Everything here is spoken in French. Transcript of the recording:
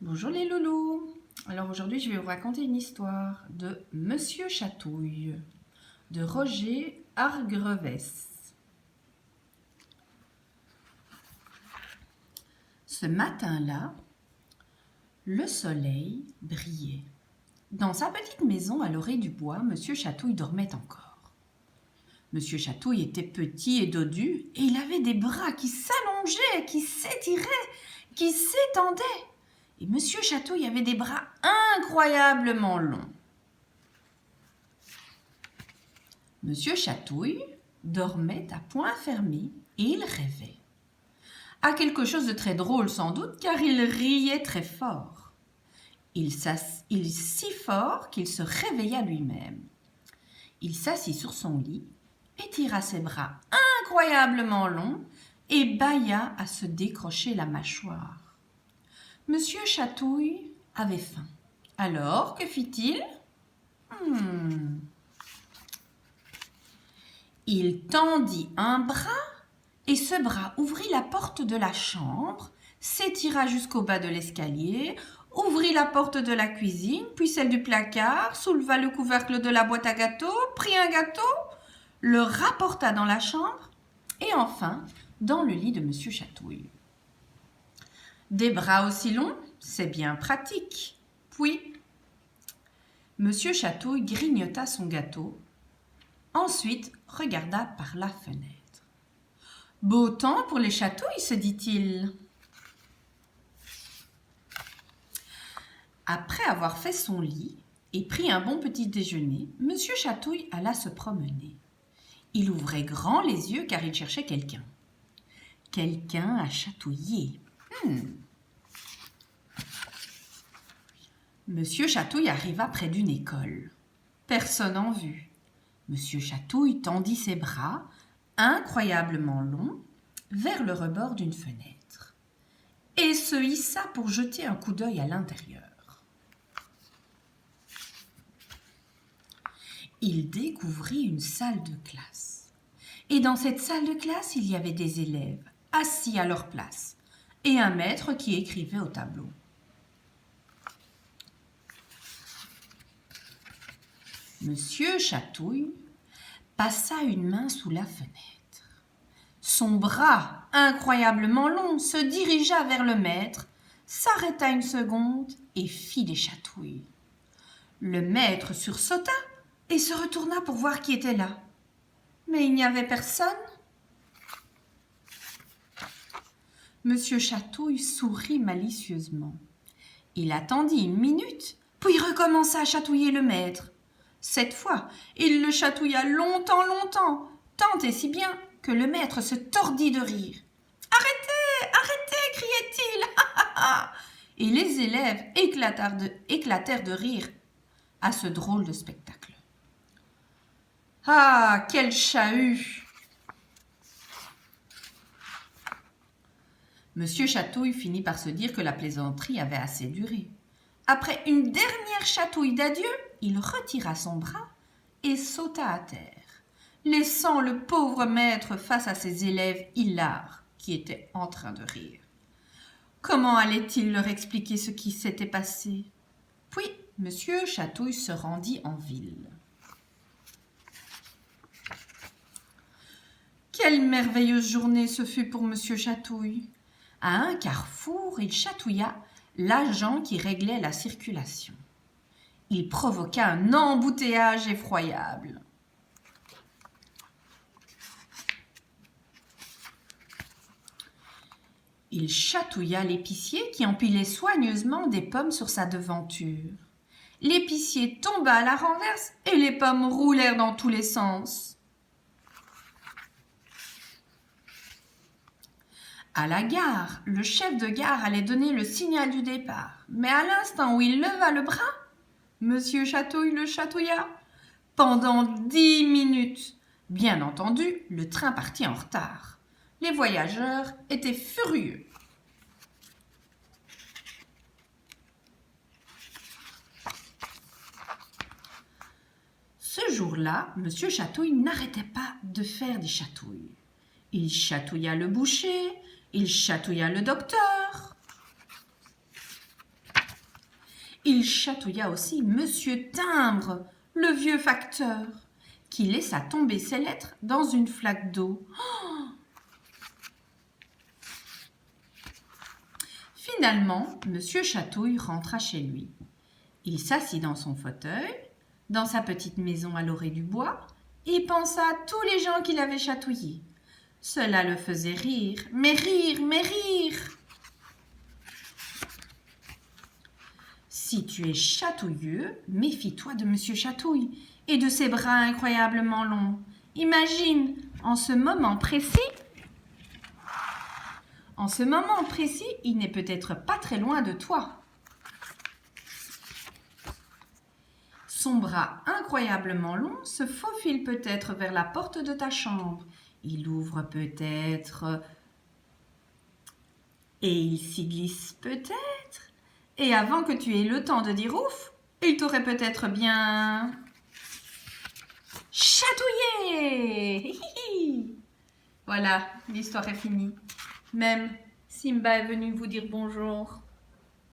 Bonjour les loulous. Alors aujourd'hui je vais vous raconter une histoire de Monsieur Chatouille de Roger Hargreaves. Ce matin-là, le soleil brillait. Dans sa petite maison à l'orée du bois, Monsieur Chatouille dormait encore. Monsieur Chatouille était petit et dodu et il avait des bras qui s'allongeaient, qui s'étiraient, qui s'étendaient. Et Monsieur Chatouille avait des bras incroyablement longs. Monsieur Chatouille dormait à poings fermés et il rêvait. À quelque chose de très drôle sans doute, car il riait très fort. Il si fort qu'il se réveilla lui-même. Il s'assit sur son lit, étira ses bras incroyablement longs et bâilla à se décrocher la mâchoire. Monsieur Chatouille avait faim. Alors, que fit-il? Il tendit un bras et ce bras ouvrit la porte de la chambre, s'étira jusqu'au bas de l'escalier, ouvrit la porte de la cuisine, puis celle du placard, souleva le couvercle de la boîte à gâteaux, prit un gâteau, le rapporta dans la chambre et enfin dans le lit de Monsieur Chatouille. Des bras aussi longs, c'est bien pratique. Puis, Monsieur Chatouille grignota son gâteau, ensuite regarda par la fenêtre. Beau temps pour les chatouilles, se dit-il. Après avoir fait son lit et pris un bon petit déjeuner, Monsieur Chatouille alla se promener. Il ouvrait grand les yeux car il cherchait quelqu'un. Quelqu'un à chatouiller. Monsieur Chatouille arriva près d'une école. Personne en vue. Monsieur Chatouille tendit ses bras, incroyablement longs, vers le rebord d'une fenêtre et se hissa pour jeter un coup d'œil à l'intérieur. Il découvrit une salle de classe. Et dans cette salle de classe, il y avait des élèves assis à leur place et un maître qui écrivait au tableau. Monsieur Chatouille passa une main sous la fenêtre. Son bras, incroyablement long, se dirigea vers le maître, s'arrêta une seconde et fit des chatouilles. Le maître sursauta et se retourna pour voir qui était là. Mais il n'y avait personne. Monsieur Chatouille sourit malicieusement. Il attendit une minute, puis recommença à chatouiller le maître. Cette fois, il le chatouilla longtemps, tant et si bien que le maître se tordit de rire. « Arrêtez, arrêtez !» criait-il. Et les élèves éclatèrent de rire à ce drôle de spectacle. Ah, quel chahut! Monsieur Chatouille finit par se dire que la plaisanterie avait assez duré. Après une dernière chatouille d'adieu, il retira son bras et sauta à terre, laissant le pauvre maître face à ses élèves hilares qui étaient en train de rire. Comment allait-il leur expliquer ce qui s'était passé? Puis, Monsieur Chatouille se rendit en ville. Quelle merveilleuse journée ce fut pour Monsieur Chatouille! À un carrefour, il chatouilla l'agent qui réglait la circulation. Il provoqua un embouteillage effroyable. Il chatouilla l'épicier qui empilait soigneusement des pommes sur sa devanture. L'épicier tomba à la renverse et les pommes roulèrent dans tous les sens. À la gare, le chef de gare allait donner le signal du départ. Mais à l'instant où il leva le bras, Monsieur Chatouille le chatouilla pendant 10 minutes. Bien entendu, le train partit en retard. Les voyageurs étaient furieux. Ce jour-là, Monsieur Chatouille n'arrêtait pas de faire des chatouilles. Il chatouilla le boucher, il chatouilla le docteur. Il chatouilla aussi Monsieur Timbre, le vieux facteur, qui laissa tomber ses lettres dans une flaque d'eau. Finalement, Monsieur Chatouille rentra chez lui. Il s'assit dans son fauteuil, dans sa petite maison à l'orée du bois, et pensa à tous les gens qu'il avait chatouillés. Cela le faisait rire, mais rire, mais rire. Si tu es chatouilleux, méfie-toi de Monsieur Chatouille et de ses bras incroyablement longs. Imagine, en ce moment précis, il n'est peut-être pas très loin de toi. Son bras incroyablement long se faufile peut-être vers la porte de ta chambre. Il ouvre peut-être et il s'y glisse peut-être. Et avant que tu aies le temps de dire ouf, il t'aurait peut-être bien chatouillé. Voilà, l'histoire est finie. Même Simba est venu vous dire bonjour.